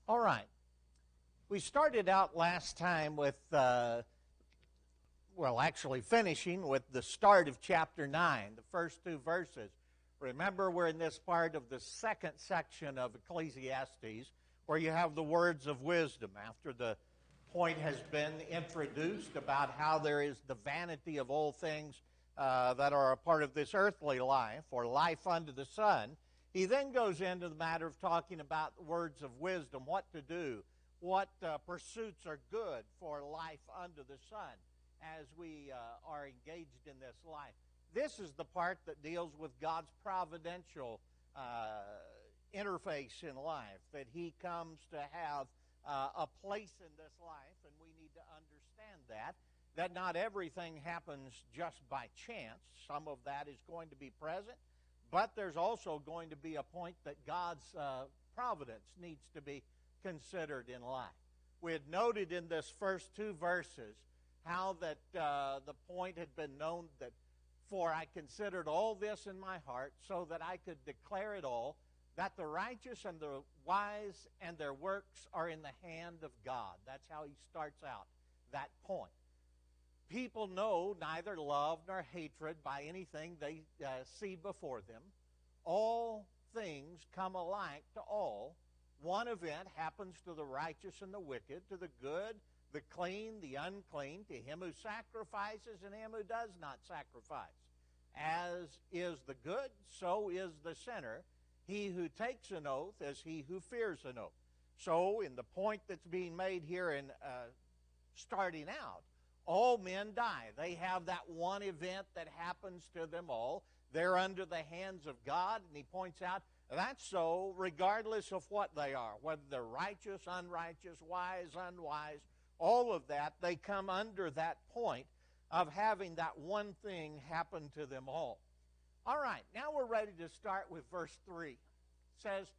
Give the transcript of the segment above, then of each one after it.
All right. We started out last time with, actually finishing with the start of chapter 9, the first two verses. Remember, we're in this part of the second section of Ecclesiastes where you have the words of wisdom. After the point has been introduced about how there is the vanity of all things that are a part of this earthly life, or life under the sun, he then goes into the matter of talking about words of wisdom, what to do, what pursuits are good for life under the sun as we are engaged in this life. This is the part that deals with God's providential interface in life, that He comes to have a place in this life, and we need to understand that not everything happens just by chance. Some of that is going to be present, but there's also going to be a point that God's providence needs to be considered in life. We had noted in this first two verses how that the point had been known that, "For I considered all this in my heart, so that I could declare it all, that the righteous and the wise and their works are in the hand of God." That's how he starts out that point. People know neither love nor hatred by anything they see before them. All things come alike to all. One event happens to the righteous and the wicked, to the good, the clean, the unclean, to him who sacrifices and him who does not sacrifice. As is the good, so is the sinner. He who takes an oath as he who fears an oath. So, in the point that's being made here in starting out, all men die. They have that one event that happens to them all. They're under the hands of God, and he points out that's so regardless of what they are, whether they're righteous, unrighteous, wise, unwise, all of that, they come under that point of having that one thing happen to them all. All right, now we're ready to start with verse 3. It says,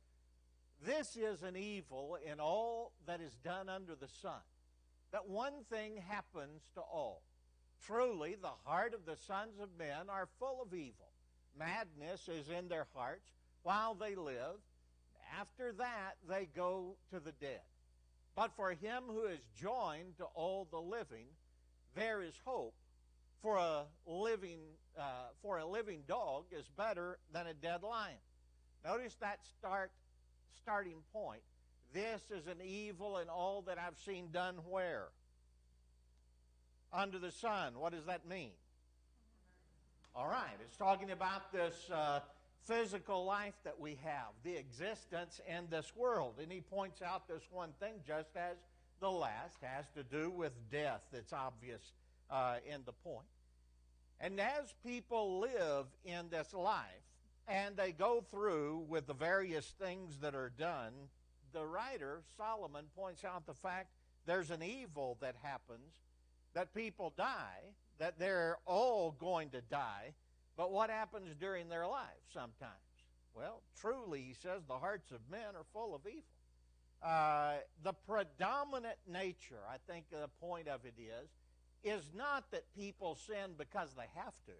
"This is an evil in all that is done under the sun, that one thing happens to all. Truly, the heart of the sons of men are full of evil. Madness is in their hearts while they live. After that, they go to the dead. But for him who is joined to all the living, there is hope. For a living dog is better than a dead lion." Notice that starting point. This is an evil in all that I've seen done where? Under the sun. What does that mean? All right, it's talking about this physical life that we have, the existence in this world. And he points out this one thing, just as the last has to do with death. It's obvious in the point. And as people live in this life, and they go through with the various things that are done, the writer, Solomon, points out the fact there's an evil that happens, that people die, that they're all going to die, but what happens during their life sometimes? Well, truly, he says, the hearts of men are full of evil. The predominant nature, I think the point of it is not that people sin because they have to.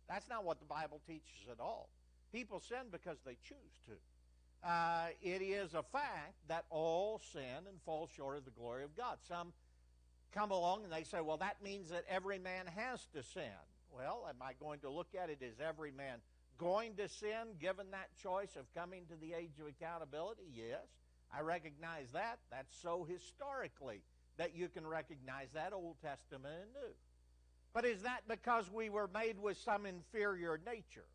That's not what the Bible teaches at all. People sin because they choose to. It is a fact that all sin and fall short of the glory of God. Some come along and they say, well, that means that every man has to sin. Well, am I going to look at it as every man going to sin, given that choice of coming to the age of accountability? Yes, I recognize that. That's so historically that you can recognize that, Old Testament and New. But is that because we were made with some inferior nature,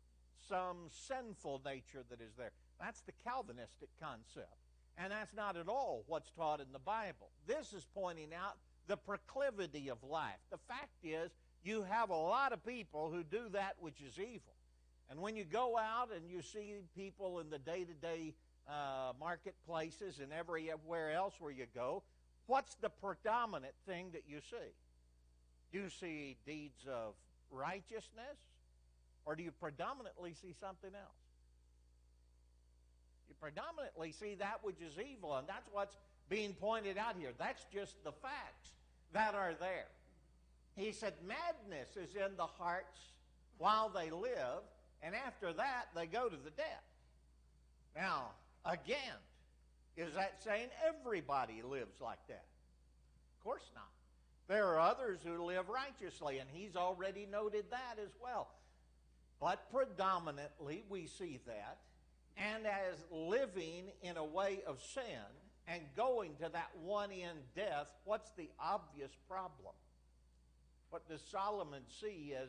some sinful nature that is there? That's the Calvinistic concept, and that's not at all what's taught in the Bible. This is pointing out the proclivity of life. The fact is, you have a lot of people who do that which is evil. And when you go out and you see people in the day-to-day marketplaces and everywhere else where you go, what's the predominant thing that you see? Do you see deeds of righteousness, or do you predominantly see something else? You predominantly see that which is evil, and that's what's being pointed out here. That's just the facts that are there. He said madness is in the hearts while they live, and after that they go to the dead. Now, again, Is that saying everybody lives like that? Of course not. There are others who live righteously, and he's already noted that as well. But predominantly we see that, and as living in a way of sin and going to that one end, death, what's the obvious problem? What does Solomon see as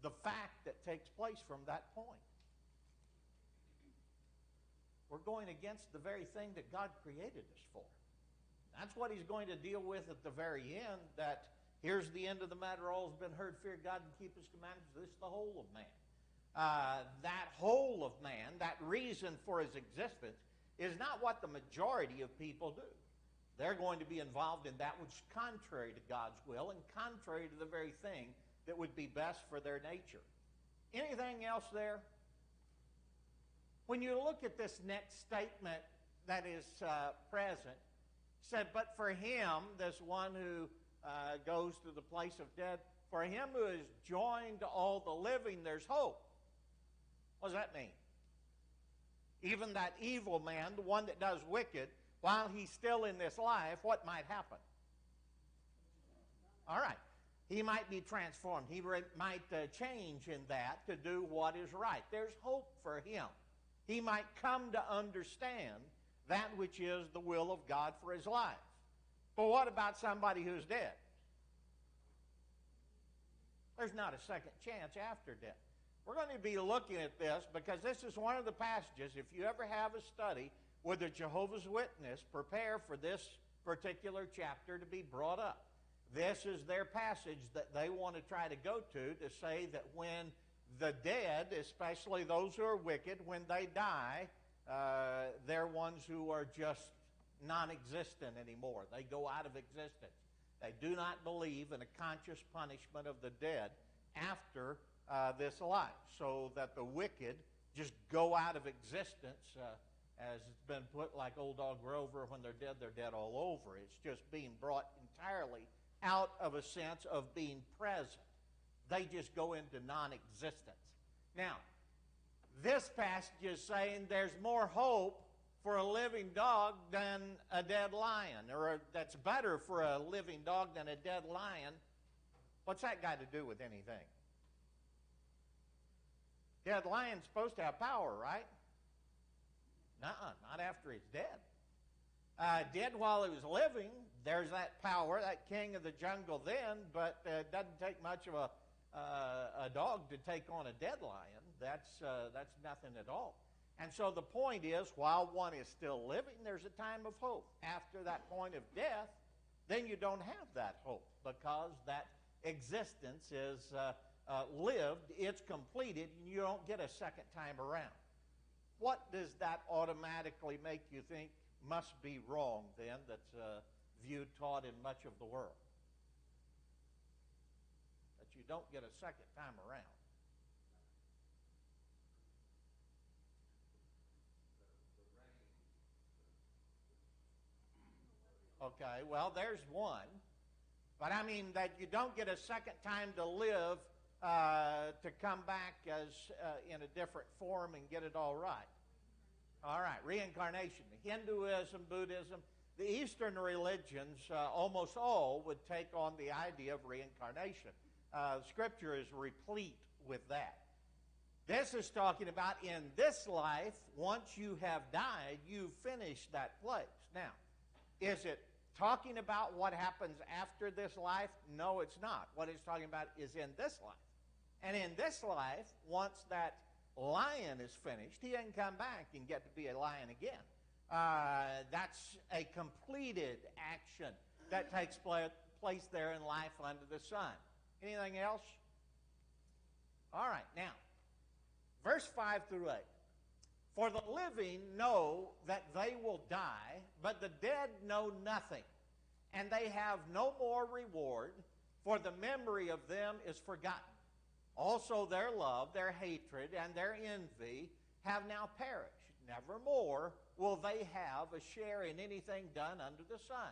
the fact that takes place from that point? We're going against the very thing that God created us for. That's what he's going to deal with at the very end, that here's the end of the matter, all has been heard, fear God and keep his commandments. This is the whole of man. That whole of man, that reason for his existence, is not what the majority of people do. They're going to be involved in that which is contrary to God's will and contrary to the very thing that would be best for their nature. Anything else there? When you look at this next statement that is present, said, but for him, this one who goes to the place of death, for him who is joined to all the living, there's hope. What does that mean? Even that evil man, the one that does wicked, while he's still in this life, what might happen? All right. He might be transformed. He might change in that to do what is right. There's hope for him. He might come to understand that which is the will of God for his life. But what about somebody who's dead? There's not a second chance after death. We're going to be looking at this because this is one of the passages. If you ever have a study with a Jehovah's Witness, prepare for this particular chapter to be brought up. This is their passage that they want to try to go to say that when the dead, especially those who are wicked, when they die, they're ones who are just non-existent anymore. They go out of existence. They do not believe in a conscious punishment of the dead after this life, so that the wicked just go out of existence, as it's been put like Old Dog Grover, when they're dead all over. It's just being brought entirely out of a sense of being present. They just go into non-existence. Now, this passage is saying there's more hope for a living dog than a dead lion, or that's better for a living dog than a dead lion. What's that got to do with anything? Dead lion's supposed to have power, right? Nuh-uh, not after he's dead. Dead while he was living, there's that power, that king of the jungle then, but it doesn't take much of a dog to take on a dead lion. That's nothing at all. And so the point is, while one is still living, there's a time of hope. After that point of death, then you don't have that hope, because that existence is lived, it's completed, and you don't get a second time around. What does that automatically make you think must be wrong then, that's viewed, taught in much of the world? That you don't get a second time around. Okay, well, there's one. But I mean that you don't get a second time to live, to come back as in a different form and get it all right. All right, reincarnation. Hinduism, Buddhism, the Eastern religions, almost all would take on the idea of reincarnation. Scripture is replete with that. This is talking about in this life, once you have died, you finish that place. Now, is it talking about what happens after this life? No, it's not. What it's talking about is in this life. And in this life, once that lion is finished, he doesn't come back and get to be a lion again. That's a completed action that takes place there in life under the sun. Anything else? All right, now, verse 5 through 8. For the living know that they will die, but the dead know nothing, and they have no more reward, for the memory of them is forgotten. Also their love, their hatred, and their envy have now perished. Nevermore will they have a share in anything done under the sun.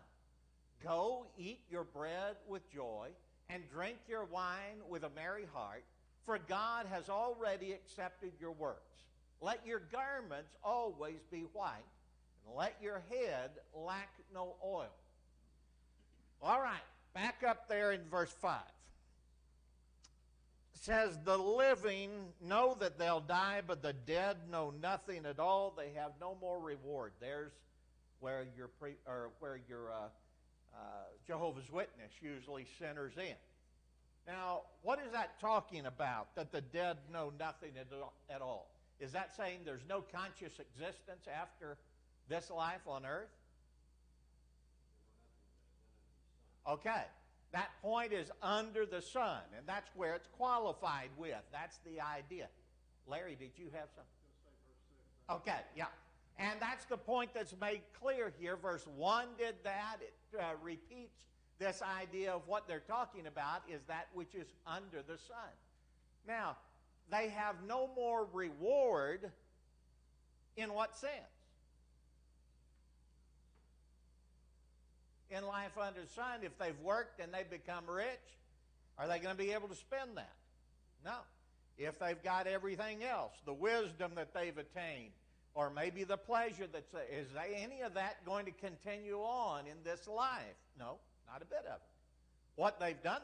Go, eat your bread with joy, and drink your wine with a merry heart, for God has already accepted your works. Let your garments always be white, and let your head lack no oil. All right, back up there in verse 5. It says, the living know that they'll die, but the dead know nothing at all. They have no more reward. There's where your Jehovah's Witness usually centers in. Now, what is that talking about, that the dead know nothing at all? Is that saying there's no conscious existence after this life on earth? Okay. That point is under the sun, and that's where it's qualified with. That's the idea. Larry, did you have something? Okay, yeah. And that's the point that's made clear here. Verse 1 did that. It repeats this idea of what they're talking about is that which is under the sun. Now, they have no more reward in what sense? In life under the sun, if they've worked and they've become rich, are they going to be able to spend that? No. If they've got everything else, the wisdom that they've attained, or maybe the pleasure is any of that going to continue on in this life? No, not a bit of it. What they've done,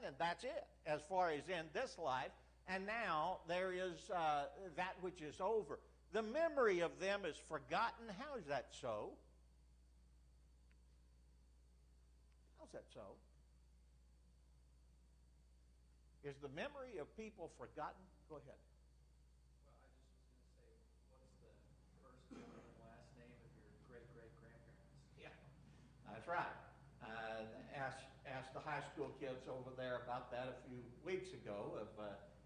and that's it, as far as in this life. And now there is that which is over. The memory of them is forgotten. How is that so? How's that so? Is the memory of people forgotten? Go ahead. Well, I just was going to say, what's the first and last name of your great-great-grandparents? Yeah, that's right. Asked the high school kids over there about that a few weeks ago.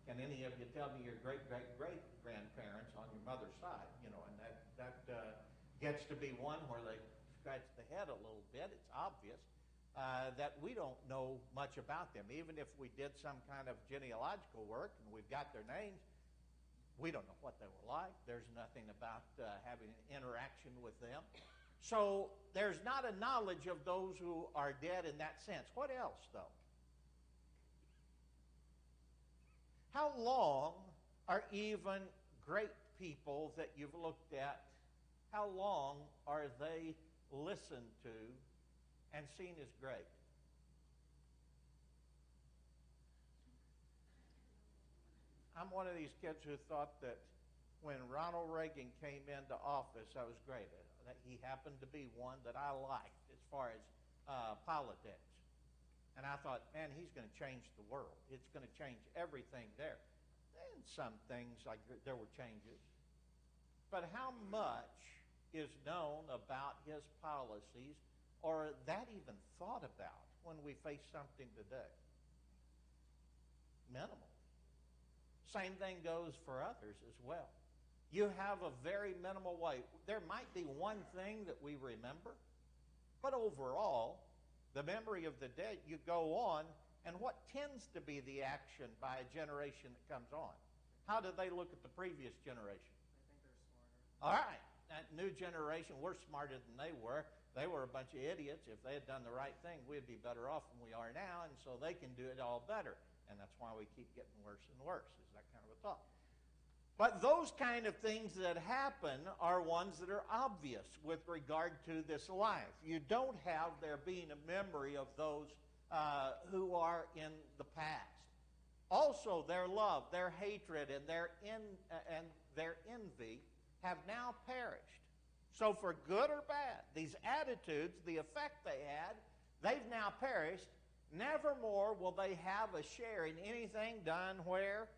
Can any of you tell me your great-great-great-grandparents on your mother's side? You know, and that gets to be one where they scratch the head a little bit. It's obvious that we don't know much about them. Even if we did some kind of genealogical work and we've got their names, we don't know what they were like. There's nothing about having an interaction with them. So there's not a knowledge of those who are dead in that sense. What else, though? How long are even great people that you've looked at, how long are they listened to and seen as great? I'm one of these kids who thought that when Ronald Reagan came into office, that was great. That he happened to be one that I liked as far as politics. And I thought, man, he's going to change the world. It's going to change everything there. And some things, like there were changes. But how much is known about his policies, or that even thought about when we face something today? Minimal. Same thing goes for others as well. You have a very minimal way. There might be one thing that we remember, but overall, the memory of the dead, you go on, and what tends to be the action by a generation that comes on? How do they look at the previous generation? I think they're smarter. All right. That new generation, we're smarter than they were. They were a bunch of idiots. If they had done the right thing, we'd be better off than we are now, and so they can do it all better. And that's why we keep getting worse and worse, is that kind of a thought. But those kind of things that happen are ones that are obvious with regard to this life. You don't have there being a memory of those who are in the past. Also, their love, their hatred, and their envy have now perished. So for good or bad, these attitudes, the effect they had, they've now perished. Nevermore will they have a share in anything done where?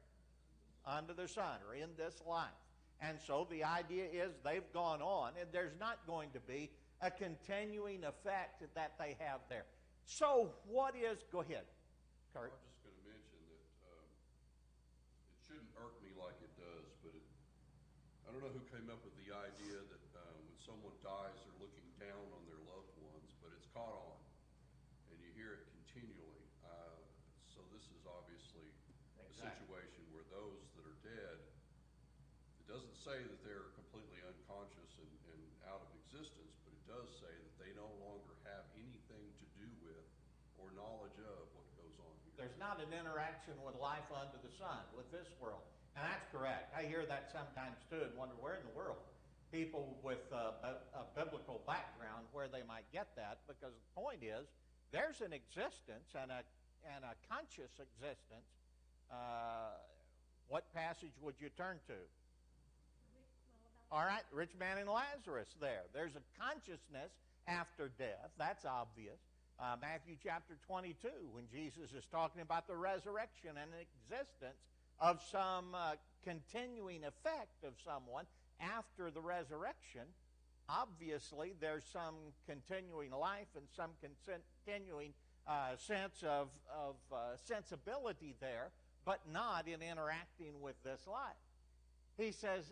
Under the sun, or in this life. And so the idea is they've gone on, and there's not going to be a continuing effect that they have there. So what is, go ahead, Kurt. I'm just going to mention that it shouldn't irk me like it does, but I don't know who came up with the idea that when someone dies, they're looking down on their loved ones, but it's caught on, and you hear it continually. So this is obviously a situation where those that are dead, it doesn't say that they're completely unconscious and out of existence, but it does say that they no longer have anything to do with or knowledge of what goes on here. There's not an interaction with life under the sun, with this world. And that's correct. I hear that sometimes too and wonder where in the world people with a biblical background where they might get that, because the point is there's an existence and a conscious existence. What passage would you turn to? All right, rich man and Lazarus there. There's a consciousness after death. That's obvious. Matthew chapter 22, when Jesus is talking about the resurrection and existence of some continuing effect of someone after the resurrection, obviously there's some continuing life and some continuing sense of sensibility there, but not in interacting with this life. He says,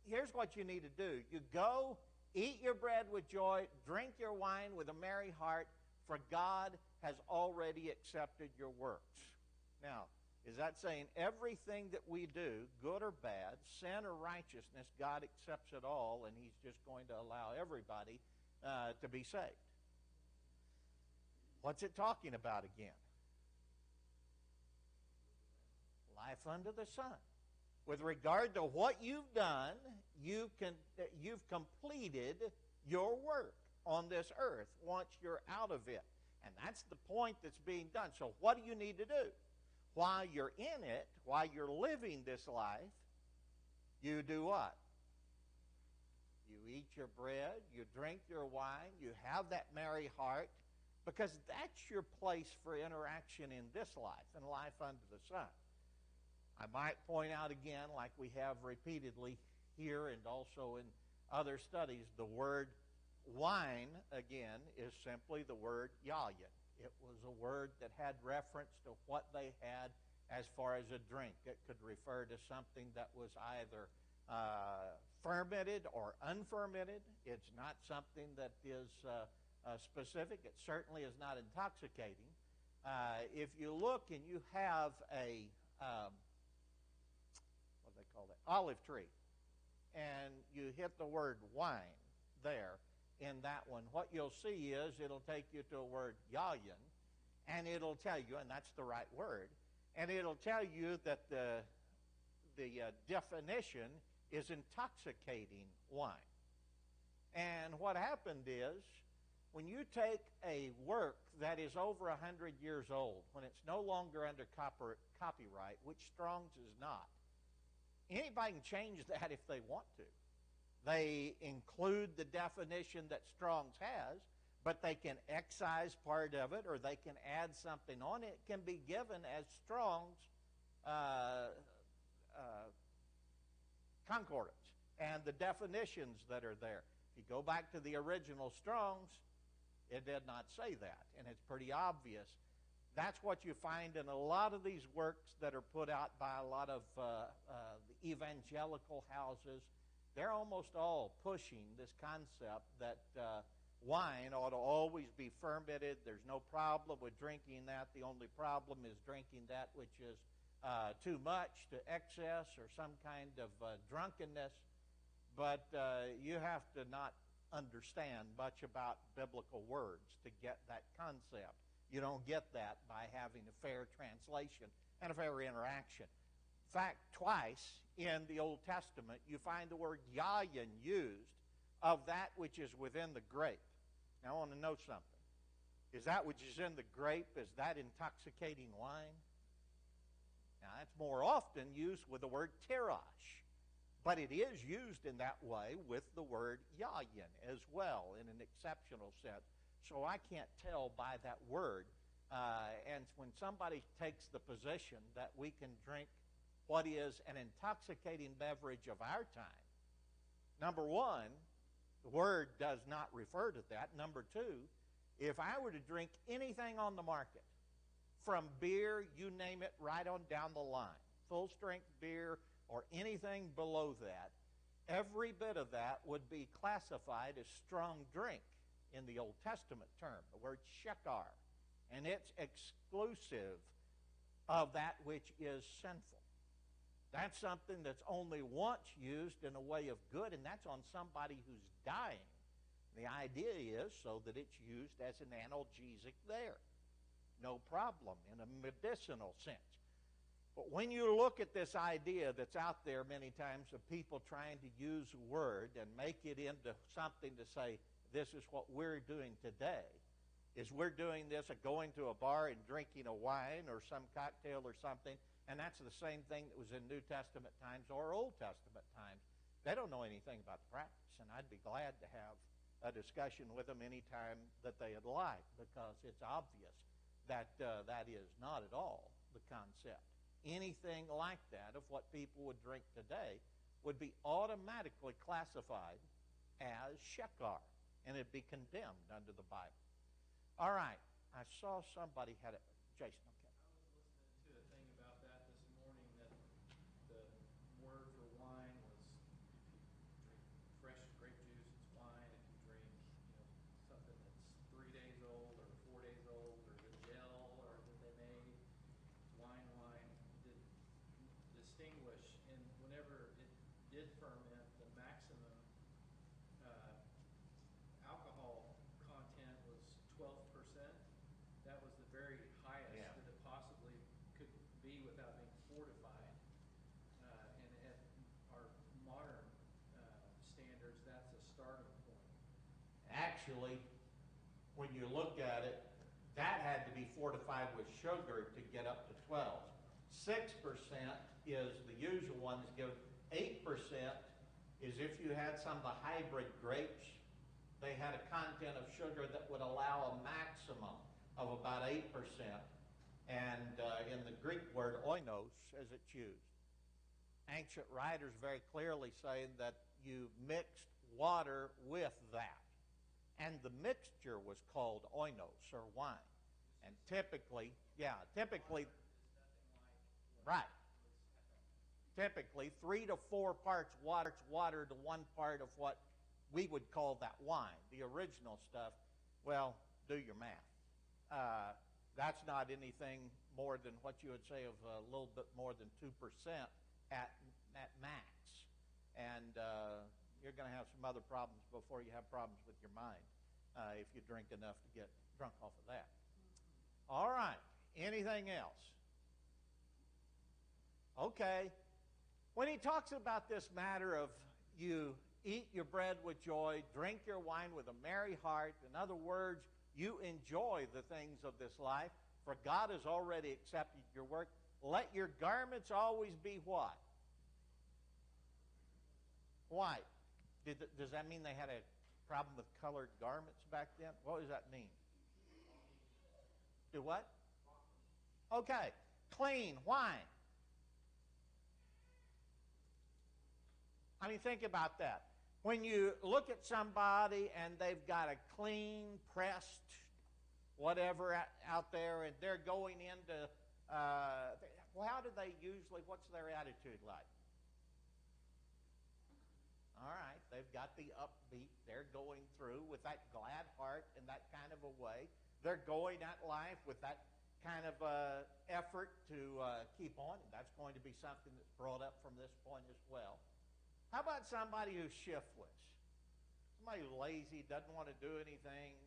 here's what you need to do. You go, eat your bread with joy, drink your wine with a merry heart, for God has already accepted your works. Now, is that saying everything that we do, good or bad, sin or righteousness, God accepts it all, and He's just going to allow everybody to be saved? What's it talking about again? Life under the sun. With regard to what you've done, you've completed your work on this earth once you're out of it. And that's the point that's being done. So what do you need to do? While you're in it, while you're living this life, you do what? You eat your bread, you drink your wine, you have that merry heart, because that's your place for interaction in this life and life under the sun. I might point out again, like we have repeatedly here and also in other studies, the word wine, again, is simply the word yayin. It was a word that had reference to what they had as far as a drink. It could refer to something that was either fermented or unfermented. It's not something that is specific. It certainly is not intoxicating. If you look and you have a, what do they call that? Olive tree, and you hit the word wine there, in that one, what you'll see is it'll take you to a word yayin, and it'll tell you, and that's the right word, and it'll tell you that the definition is intoxicating wine. And what happened is, when you take a work that is over 100 years old, when it's no longer under copyright, which Strong's is not, anybody can change that if they want to. They include the definition that Strong's has, but they can excise part of it, or they can add something on it. It can be given as Strong's concordance and the definitions that are there. If you go back to the original Strong's, it did not say that, and it's pretty obvious. That's what you find in a lot of these works that are put out by a lot of the evangelical houses. They're almost all pushing this concept that wine ought to always be fermented. There's no problem with drinking that. The only problem is drinking that which is too much, to excess, or some kind of drunkenness. But you have to not understand much about biblical words to get that concept. You don't get that by having a fair translation and a fair interaction. In fact, twice in the Old Testament, you find the word yayin used of that which is within the grape. Now, I want to know something. Is that which is in the grape, is that intoxicating wine? Now, that's more often used with the word tirash, but it is used in that way with the word yayin as well, in an exceptional sense. So I can't tell by that word. And when somebody takes the position that we can drink what is an intoxicating beverage of our time, number one, the word does not refer to that. Number two, if I were to drink anything on the market, from beer, you name it, right on down the line, full-strength beer or anything below that, every bit of that would be classified as strong drink in the Old Testament term, the word shekar, and it's exclusive of that which is sinful. That's something that's only once used in a way of good, and that's on somebody who's dying. The idea is so that it's used as an analgesic there. No problem in a medicinal sense. But when you look at this idea that's out there many times of people trying to use a word and make it into something to say, this is what we're doing today, is we're doing this at going to a bar and drinking a wine or some cocktail or something, and that's the same thing that was in New Testament times or Old Testament times. They don't know anything about the practice, and I'd be glad to have a discussion with them anytime that they'd like, because it's obvious that that is not at all the concept. Anything like that of what people would drink today would be automatically classified as shekar, and it'd be condemned under the Bible. All right, I saw somebody had it. Jason, okay. I was listening to a thing about that this morning, that the word for wine was, if you drink fresh grape juice, it's wine. If you drink, something that's 3 days old or 4 days old, or the gel or that they made, wine. Did distinguish, and whenever it did ferment, the maximum alcohol content was 12%. That was the very highest that it possibly could be without being fortified. And at our modern standards, that's a starting point. Actually, when you look at it, that had to be fortified with sugar to get up to 12. 6% is the usual ones given. 8% is if you had some of the hybrid grapes, they had a content of sugar that would allow a maximum of about 8%. And in the Greek word oinos, as it's used, ancient writers very clearly say that you mixed water with that. And the mixture was called oinos, or wine. And typically, right. Typically, 3 to 4 parts water to 1 part of what we would call that wine. The original stuff, well, do your math. That's not anything more than what you would say of a little bit more than 2% at max. And you're going to have some other problems before you have problems with your mind if you drink enough to get drunk off of that. All right. Anything else? Okay. When he talks about this matter of you eat your bread with joy, drink your wine with a merry heart, in other words, you enjoy the things of this life, for God has already accepted your work. Let your garments always be what? White. Does that mean they had a problem with colored garments back then? What does that mean? Do what? Okay. Clean. Why? I mean, think about that. When you look at somebody and they've got a clean, pressed, whatever out there, and they're going into, how do they usually, what's their attitude like? All right, they've got the upbeat. They're going through with that glad heart in that kind of a way. They're going at life with that kind of effort to keep on, and that's going to be something that's brought up from this point as well. How about somebody who's shiftless? Somebody who's lazy, doesn't want to do anything,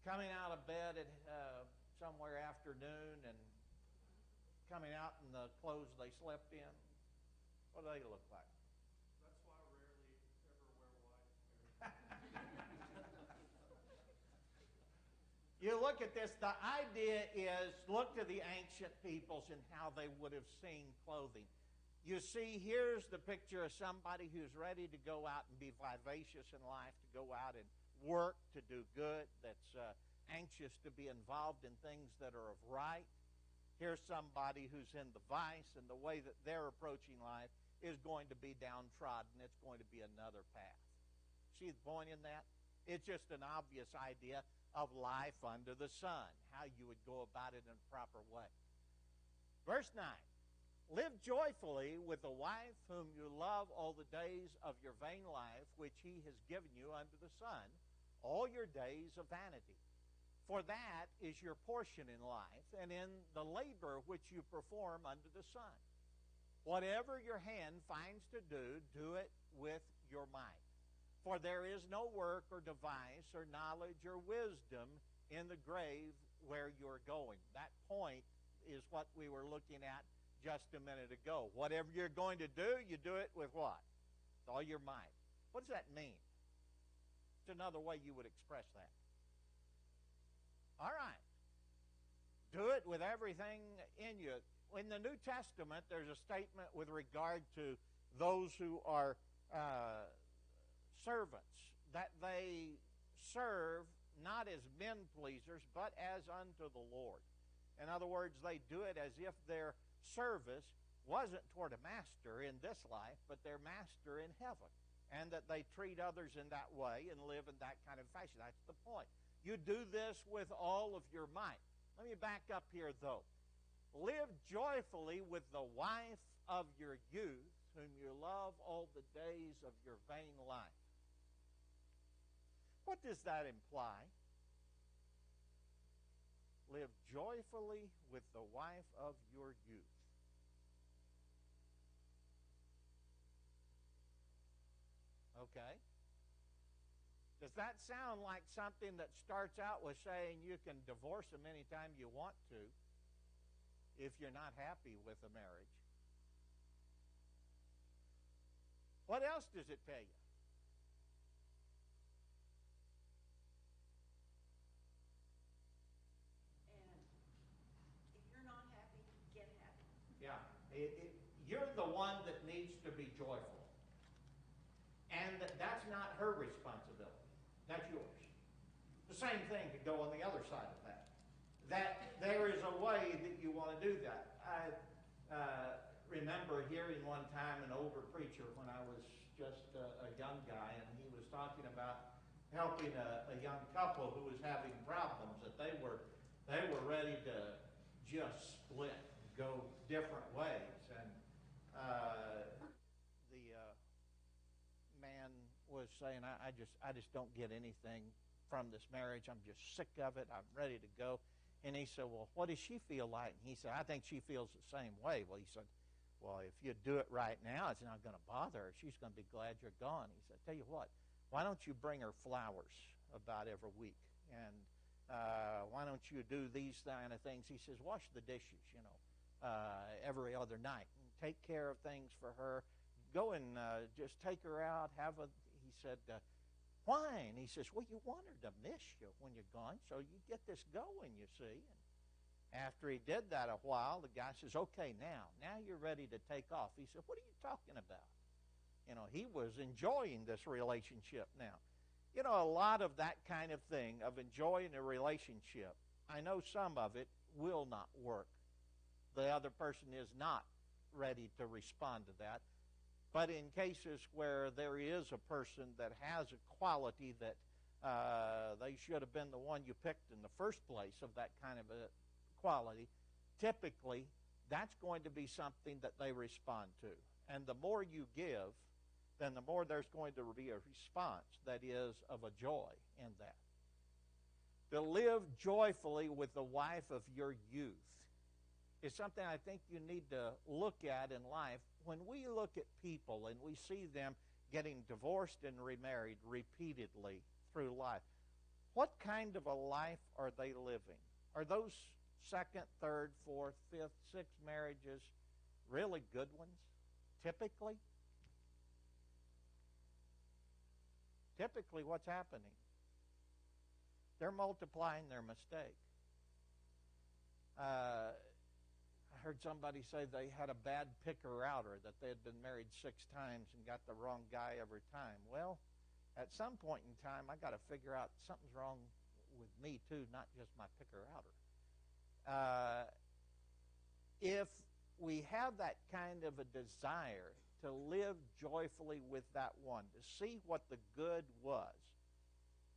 coming out of bed at somewhere afternoon and coming out in the clothes they slept in. What do they look like? That's why I rarely ever wear white. You look at this, the idea is, look to the ancient peoples and how they would have seen clothing. You see, here's the picture of somebody who's ready to go out and be vivacious in life, to go out and work, to do good, that's anxious to be involved in things that are of right. Here's somebody who's in the vice, and the way that they're approaching life is going to be downtrodden. It's going to be another path. See the point in that? It's just an obvious idea of life under the sun, how you would go about it in a proper way. Verse 9. Live joyfully with the wife whom you love all the days of your vain life, which he has given you under the sun, all your days of vanity. For that is your portion in life, and in the labor which you perform under the sun. Whatever your hand finds to do, do it with your might. For there is no work or device or knowledge or wisdom in the grave where you're going. That point is what we were looking at just a minute ago. Whatever you're going to do, you do it with what? With all your might. What does that mean? It's another way you would express that. All right. Do it with everything in you. In the New Testament, there's a statement with regard to those who are servants, that they serve not as men pleasers, but as unto the Lord. In other words, they do it as if their service wasn't toward a master in this life, but their master in heaven, and that they treat others in that way and live in that kind of fashion. That's the point. You do this with all of your might. Let me back up here, though. Live joyfully with the wife of your youth, whom you love all the days of your vain life. What does that imply? Live joyfully with the wife of your youth. Okay? Does that sound like something that starts out with saying you can divorce them anytime you want to if you're not happy with a marriage? What else does it tell you? Yeah, you're the one that needs to be joyful. And that's not her responsibility. That's yours. The same thing could go on the other side of that. That there is a way that you want to do that. I remember hearing one time an older preacher when I was just a young guy, and he was talking about helping a young couple who was having problems, that they were ready to just split, go different ways. And the man was saying, I just don't get anything from this marriage. I'm just sick of it. I'm ready to go. And he said, well, what does she feel like? And he said, I think she feels the same way. Well, he said, well, if you do it right now, it's not going to bother her. She's going to be glad you're gone. He said, tell you what, why don't you bring her flowers about every week? And why don't you do these kind of things? He says, wash the dishes, every other night. And take care of things for her. Go and just take her out. He said, why? And he says, well, you want her to miss you when you're gone, so you get this going, you see. And after he did that a while, the guy says, okay, now you're ready to take off. He said, what are you talking about? He was enjoying this relationship now. A lot of that kind of thing, of enjoying a relationship, I know some of it will not work. The other person is not ready to respond to that. But in cases where there is a person that has a quality that they should have been the one you picked in the first place of that kind of a quality, typically that's going to be something that they respond to. And the more you give, then the more there's going to be a response that is of a joy in that. To live joyfully with the wife of your youth is something I think you need to look at in life. When we look at people and we see them getting divorced and remarried repeatedly through life, what kind of a life are they living? Are those second, third, fourth, fifth, sixth marriages really good ones? Typically? Typically, what's happening? They're multiplying their mistake. I heard somebody say they had a bad picker-outer, that they had been married 6 times and got the wrong guy every time. Well, at some point in time, I got to figure out something's wrong with me too, not just my picker-outer. If we have that kind of a desire to live joyfully with that one, to see what the good was,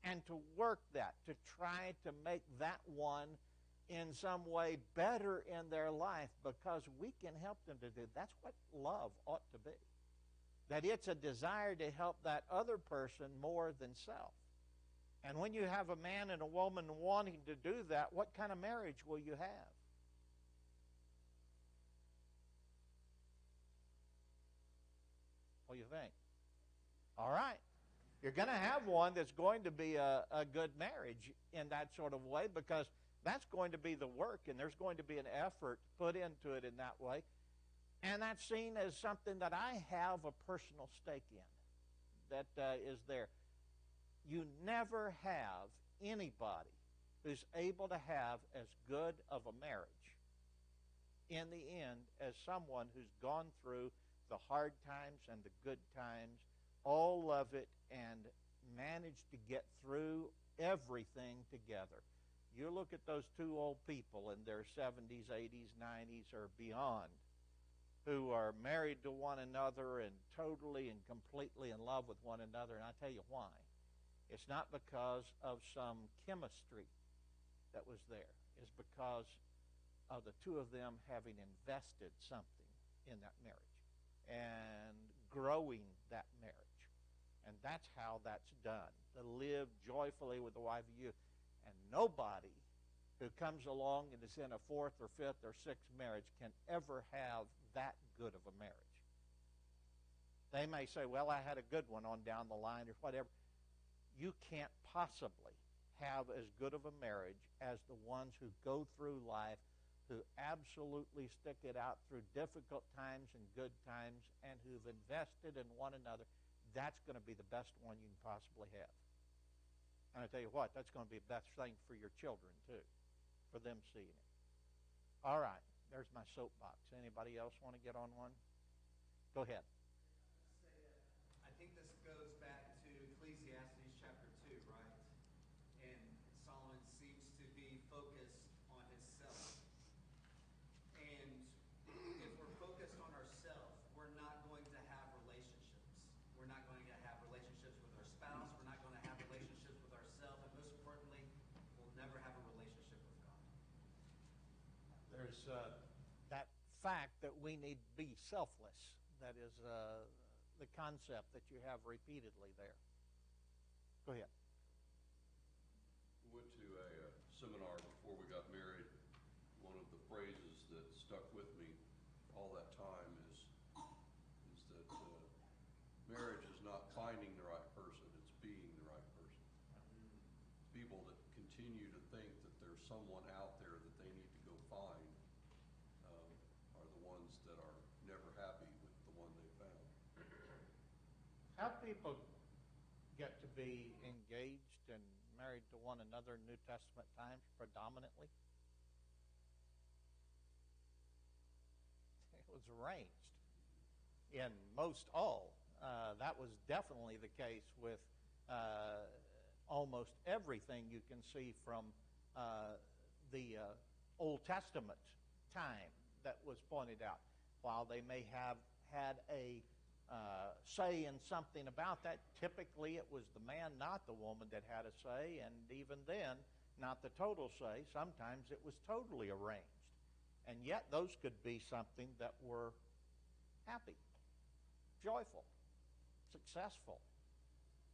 and to work that, to try to make that one in some way better in their life, because we can help them to do. That's what love ought to be. That it's a desire to help that other person more than self. And when you have a man and a woman wanting to do that, what kind of marriage will you have? What do you think? All right. You're going to have one that's going to be a good marriage in that sort of way, because that's going to be the work, and there's going to be an effort put into it in that way. And that's seen as something that I have a personal stake in, that is there. You never have anybody who's able to have as good of a marriage in the end as someone who's gone through the hard times and the good times, all of it, and managed to get through everything together. You look at those two old people in their 70s, 80s, 90s, or beyond, who are married to one another and totally and completely in love with one another, and I tell you why. It's not because of some chemistry that was there. It's because of the two of them having invested something in that marriage and growing that marriage. And that's how that's done, to live joyfully with the wife of you. And nobody who comes along and is in a fourth or fifth or sixth marriage can ever have that good of a marriage. They may say, well, I had a good one on down the line or whatever. You can't possibly have as good of a marriage as the ones who go through life, who absolutely stick it out through difficult times and good times, and who've invested in one another. That's going to be the best one you can possibly have. And I tell you what, that's going to be the best thing for your children, too, for them seeing it. All right, there's my soapbox. Anybody else want to get on one? Go ahead. I think this goes back to Ecclesiastes chapter 2, right? And Solomon seems to be focused on himself. And if we're focused on ourselves, we're not going to have relationships. We're not going to have relationships with our spouse. We're not going to have relationships with ourselves. And most importantly, we'll never have a relationship with God. There's that fact that we need to be selfless. That is the concept that you have repeatedly there. Go ahead. We went to a seminar before we got married. One of the phrases that stuck with me all that time is that marriage is not finding the right person, it's being the right person. People that continue to think that there's someone out there that they need to go find are the ones that are never happy with the one they found. How people get to be engaged and married to one another in New Testament times predominantly? It was arranged in most all. That was definitely the case with almost everything you can see from the Old Testament time that was pointed out. While they may have had a say in something about that, typically it was the man, not the woman, that had a say, and even then, not the total say. Sometimes it was totally arranged. And yet those could be something that were happy, joyful, successful.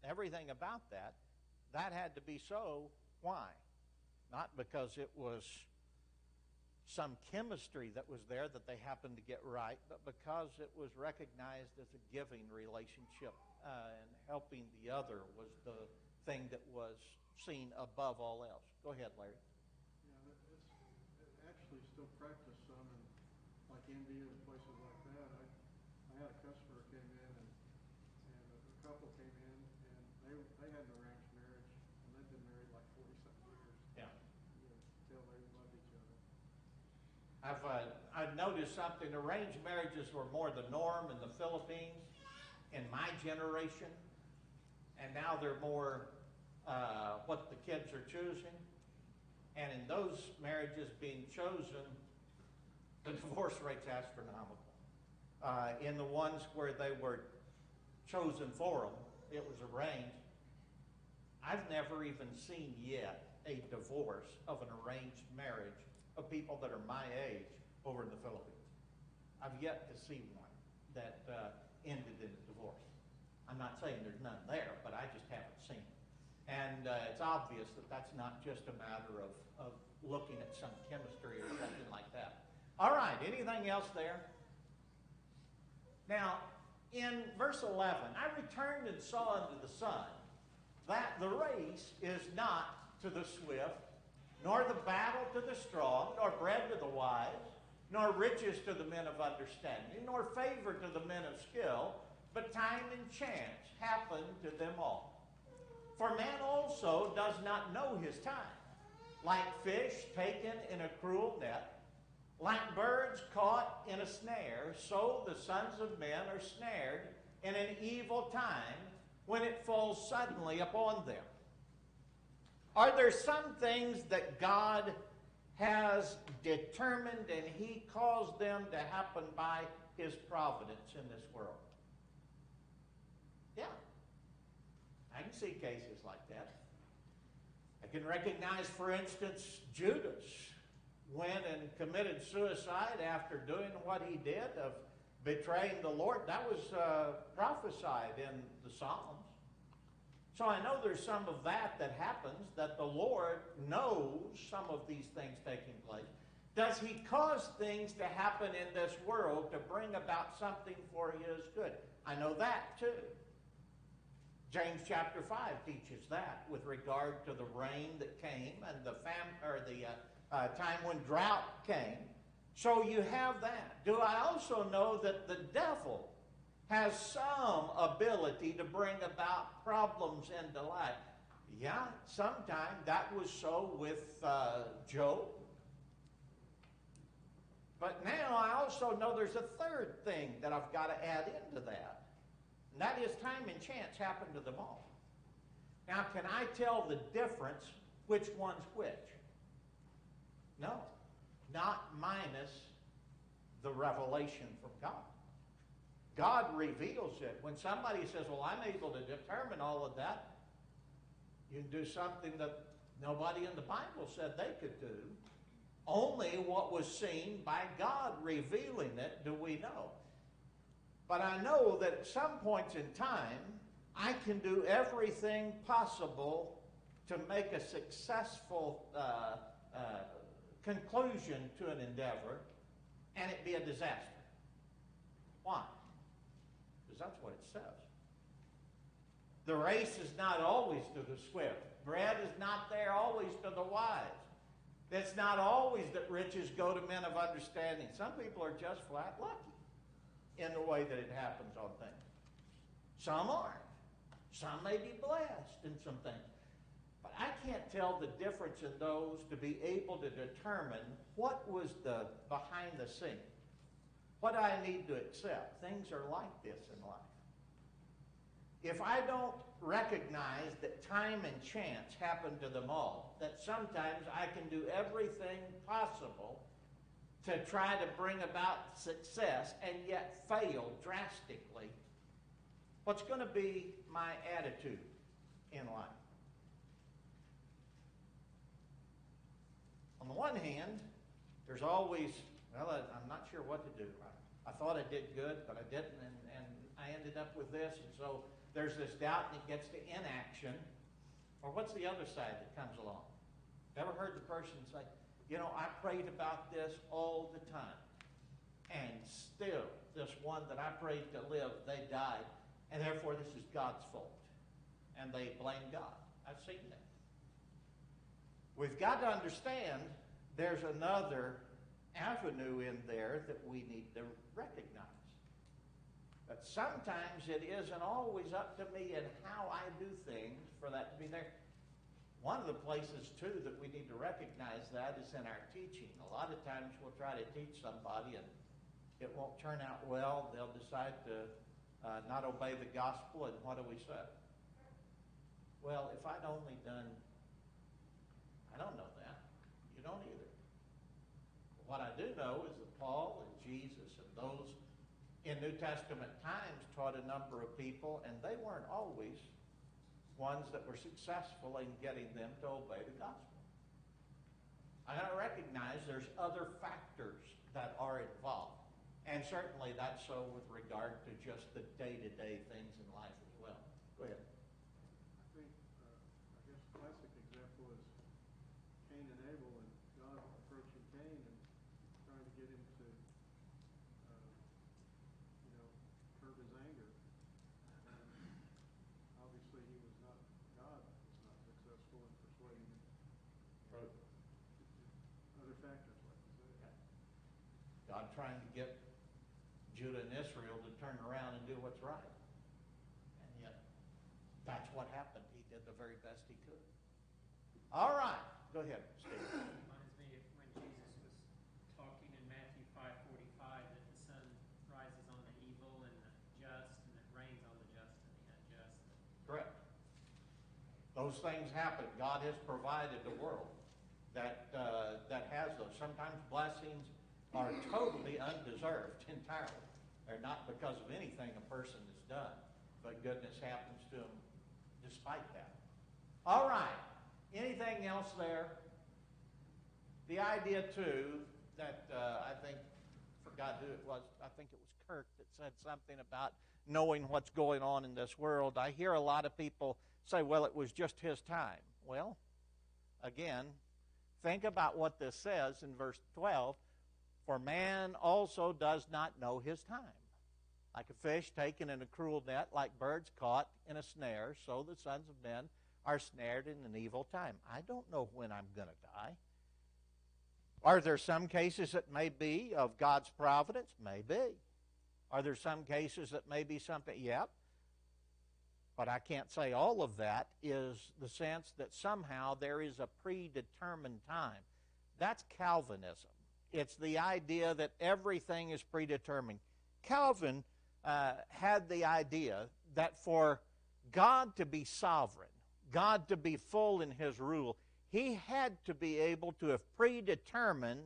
Everything about that had to be so. Why? Not because it was some chemistry that was there that they happened to get right, but because it was recognized as a giving relationship, and helping the other was the thing that was seen above all else. Go ahead, Larry. Yeah, it actually still practiced some in like India and places like that. I had a customer who came in and a couple came in and they had an arranged marriage and they've been married like 40-something years. Yeah. You know, till they loved each other. I've noticed something. Arranged marriages were more the norm in the Philippines in my generation, and now they're more what the kids are choosing. And in those marriages being chosen, the divorce rate's astronomical. In the ones where they were chosen for them, it was arranged. I've never even seen yet a divorce of an arranged marriage of people that are my age over in the Philippines. I've yet to see one that ended in a divorce. I'm not saying there's none there, but I just haven't seen it. And it's obvious that that's not just a matter of looking at some chemistry or something like that. All right, anything else there? Now, in verse 11, I returned and saw under the sun that the race is not to the swift, nor the battle to the strong, nor bread to the wise, nor riches to the men of understanding, nor favor to the men of skill, but time and chance happen to them all. For man also does not know his time. Like fish taken in a cruel net, like birds caught in a snare, so the sons of men are snared in an evil time when it falls suddenly upon them. Are there some things that God has determined and he caused them to happen by his providence in this world? Yeah. I can see cases like that. I can recognize, for instance, Judas went and committed suicide after doing what he did of betraying the Lord. That was prophesied in the Psalms. So I know there's some of that happens, that the Lord knows some of these things taking place. Does he cause things to happen in this world to bring about something for his good? I know that too. James chapter 5 teaches that with regard to the rain that came and the time when drought came. So you have that. Do I also know that the devil has some ability to bring about problems into life? Yeah, sometimes that was so with Job. But now I also know there's a third thing that I've got to add into that. And that is time and chance happen to them all. Now, can I tell the difference which one's which? No. Not minus the revelation from God. God reveals it. When somebody says, well, I'm able to determine all of that, you can do something that nobody in the Bible said they could do. Only what was seen by God revealing it do we know. But I know that at some points in time, I can do everything possible to make a successful conclusion to an endeavor, and it be a disaster. Why? Because that's what it says. The race is not always to the swift. Bread is not there always to the wise. It's not always that riches go to men of understanding. Some people are just flat lucky in the way that it happens on things. Some aren't. Some may be blessed in some things. But I can't tell the difference in those to be able to determine what was the behind the scenes. What I need to accept. Things are like this in life. If I don't recognize that time and chance happen to them all, that sometimes I can do everything possible to try to bring about success and yet fail drastically, what's going to be my attitude in life? On the one hand, there's always, well, I'm not sure what to do. I thought I did good, but I didn't, and I ended up with this, and so there's this doubt, and it gets to inaction. Or what's the other side that comes along? Ever heard the person say, you know, I prayed about this all the time, and still, this one that I prayed to live, they died, and therefore this is God's fault. And they blame God. I've seen that. We've got to understand there's another avenue in there that we need to recognize. But sometimes it isn't always up to me and how I do things for that to be there. One of the places, too, that we need to recognize that is in our teaching. A lot of times we'll try to teach somebody and it won't turn out well. They'll decide to not obey the gospel, and what do we say? Well, if I'd only done, I don't know that. You don't either. What I do know is that Paul and Jesus and those in New Testament times taught a number of people, and they weren't always ones that were successful in getting them to obey the gospel. I recognize there's other factors that are involved, and certainly that's so with regard to just the day-to-day things in life as well. Go ahead. I think, I guess a classic example is Cain and Abel, and God approaching Cain and trying to get him to, curb his anger. And obviously God was not successful in persuading him. Right. Other factors, like you said. trying to get Judah and Israel to turn around and do what's right. And yet, that's what happened. He did the very best he could. All right. Go ahead, Steve. Reminds me of when Jesus was talking in Matthew 5:45 that the sun rises on the evil and the just, and it rains on the just and the unjust. Correct. Those things happen. God has provided the world that has those. Sometimes blessings are totally undeserved entirely. They're not because of anything a person has done, but goodness happens to them despite that. All right. Anything else there? The idea, too, that I think, forgot who it was, I think it was Kirk that said something about knowing what's going on in this world. I hear a lot of people say, well, it was just his time. Well, again, think about what this says in verse 12. For man also does not know his time. Like a fish taken in a cruel net, like birds caught in a snare, so the sons of men are snared in an evil time. I don't know when I'm going to die. Are there some cases that may be of God's providence? Maybe. Are there some cases that may be something? Yep. But I can't say all of that is the sense that somehow there is a predetermined time. That's Calvinism. It's the idea that everything is predetermined. Calvin had the idea that for God to be sovereign, God to be full in his rule, he had to be able to have predetermined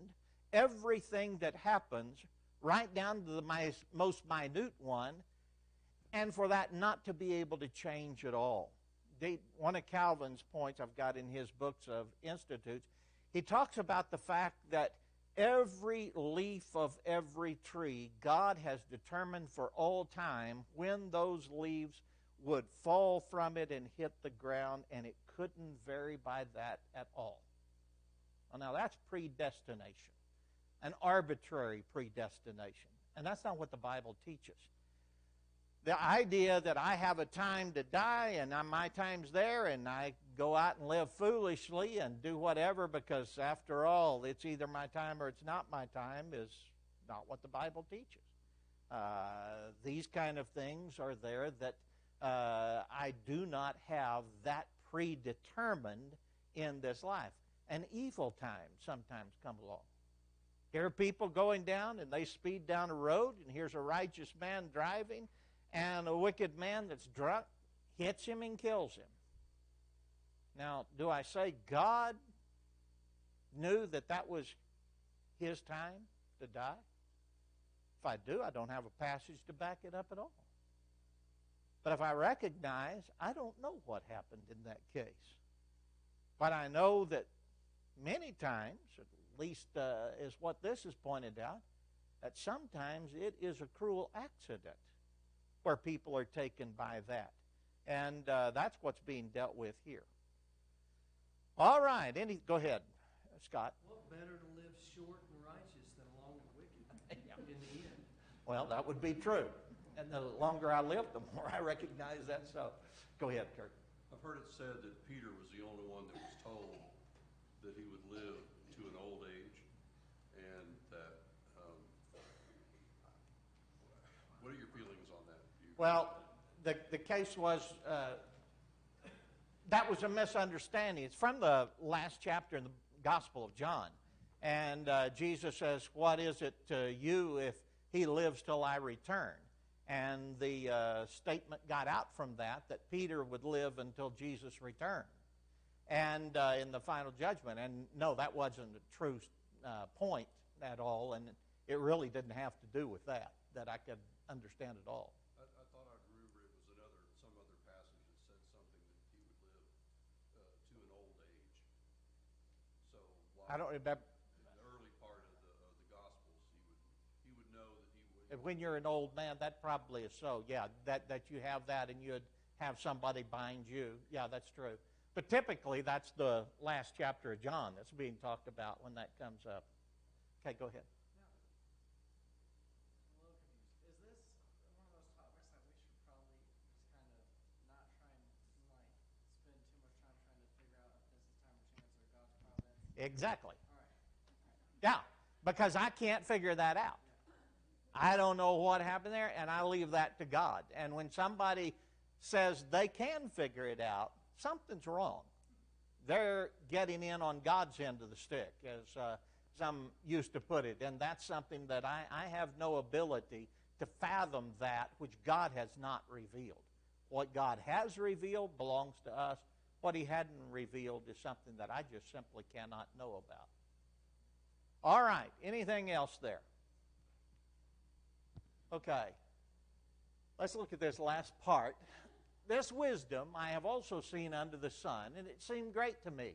everything that happens right down to the most minute one, and for that not to be able to change at all. One of Calvin's points I've got in his books of Institutes, he talks about the fact that every leaf of every tree, God has determined for all time when those leaves would fall from it and hit the ground, and it couldn't vary by that at all. Well, now that's predestination, an arbitrary predestination. And that's not what the Bible teaches. The idea that I have a time to die and my time's there and I go out and live foolishly and do whatever because, after all, it's either my time or it's not my time is not what the Bible teaches. These kind of things are there that I do not have that predetermined in this life. An evil time sometimes come along. Here are people going down and they speed down a road, and here's a righteous man driving, and a wicked man that's drunk hits him and kills him. Now, do I say God knew that that was his time to die? If I do, I don't have a passage to back it up at all. But if I recognize, I don't know what happened in that case. But I know that many times, at least is what this is pointed out, that sometimes it is a cruel accident where people are taken by that. And that's what's being dealt with here. All right. Go ahead, Scott. What better to live short and righteous than long and wicked in the end? Well, that would be true. And the longer I live, the more I recognize that. So, go ahead, Kirk. I've heard it said that Peter was the only one that was told that he would live to an old age, and that. What are your feelings on that? Well, the case was that was a misunderstanding. It's from the last chapter in the Gospel of John, and Jesus says, "What is it to you if he lives till I return?" And the statement got out from that Peter would live until Jesus returned, and in the final judgment. And no, that wasn't a true point at all, and it really didn't have to do with that I could understand at all. I thought I remember it was some other passage that said something that he would live to an old age. So I don't remember. In the early part of the Gospels, he would know that he would. When you're an old man, that probably is so. Yeah, that you have that and you'd have somebody bind you. Yeah, that's true. But typically, that's the last chapter of John that's being talked about when that comes up. Okay, go ahead. I'm a little confused. Is this one of those topics that we should probably just kind of not try and spend too much time trying to figure out if this is time or chance or God's providence? Exactly. All right. Yeah, because I can't figure that out. I don't know what happened there, and I leave that to God. And when somebody says they can figure it out, something's wrong. They're getting in on God's end of the stick, as some used to put it. And that's something that I have no ability to fathom that which God has not revealed. What God has revealed belongs to us. What He hadn't revealed is something that I just simply cannot know about. All right, anything else there? Okay, let's look at this last part. This wisdom I have also seen under the sun, and it seemed great to me.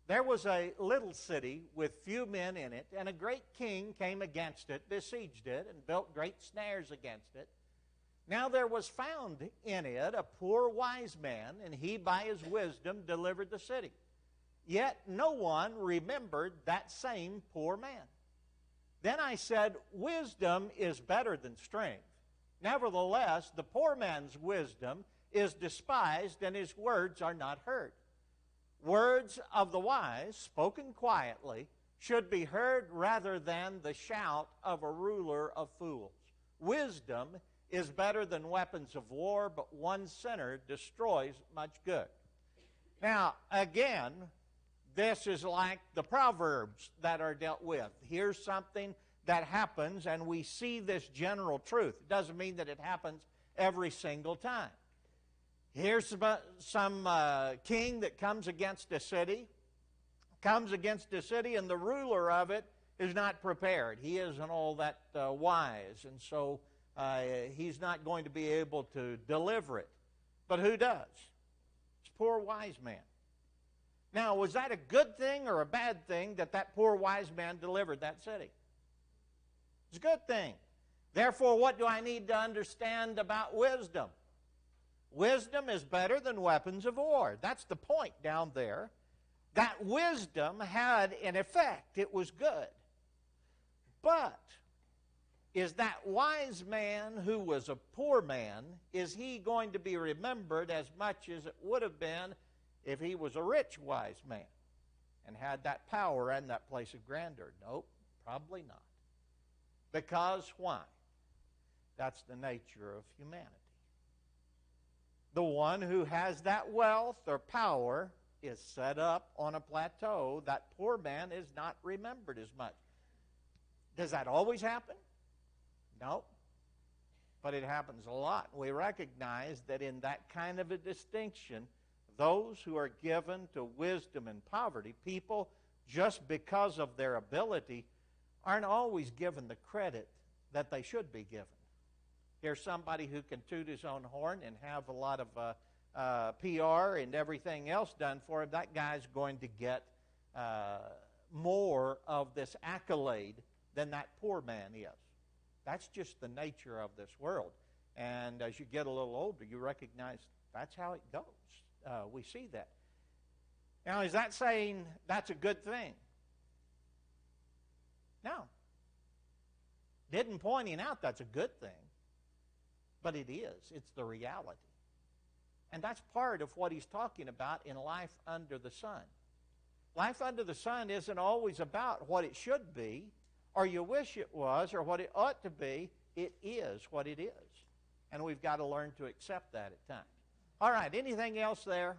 There was a little city with few men in it, and a great king came against it, besieged it, and built great snares against it. Now there was found in it a poor wise man, and he by his wisdom delivered the city. Yet no one remembered that same poor man. Then I said, wisdom is better than strength. Nevertheless, the poor man's wisdom is despised, and his words are not heard. Words of the wise, spoken quietly, should be heard rather than the shout of a ruler of fools. Wisdom is better than weapons of war, but one sinner destroys much good. Now, again, this is like the Proverbs that are dealt with. Here's something that happens, and we see this general truth. It doesn't mean that it happens every single time. Here's some king that comes against a city, and the ruler of it is not prepared. He isn't all that wise, and so he's not going to be able to deliver it. But who does? It's a poor wise man. Now, was that a good thing or a bad thing that poor wise man delivered that city? It's a good thing. Therefore, what do I need to understand about wisdom? Wisdom is better than weapons of war. That's the point down there. That wisdom had an effect. It was good. But is that wise man who was a poor man, is he going to be remembered as much as it would have been if he was a rich wise man and had that power and that place of grandeur? Nope, probably not. Because why? That's the nature of humanity. The one who has that wealth or power is set up on a plateau. That poor man is not remembered as much. Does that always happen? No. But it happens a lot. We recognize that in that kind of a distinction, those who are given to wisdom and poverty, people, just because of their ability, aren't always given the credit that they should be given. Here's somebody who can toot his own horn and have a lot of PR and everything else done for him. That guy's going to get more of this accolade than that poor man is. That's just the nature of this world. And as you get a little older, you recognize that's how it goes. We see that. Now, is that saying that's a good thing? No. Didn't pointing out that's a good thing. But it is. It's the reality. And that's part of what he's talking about in life under the sun. Life under the sun isn't always about what it should be, or you wish it was, or what it ought to be. It is what it is. And we've got to learn to accept that at times. All right, anything else there?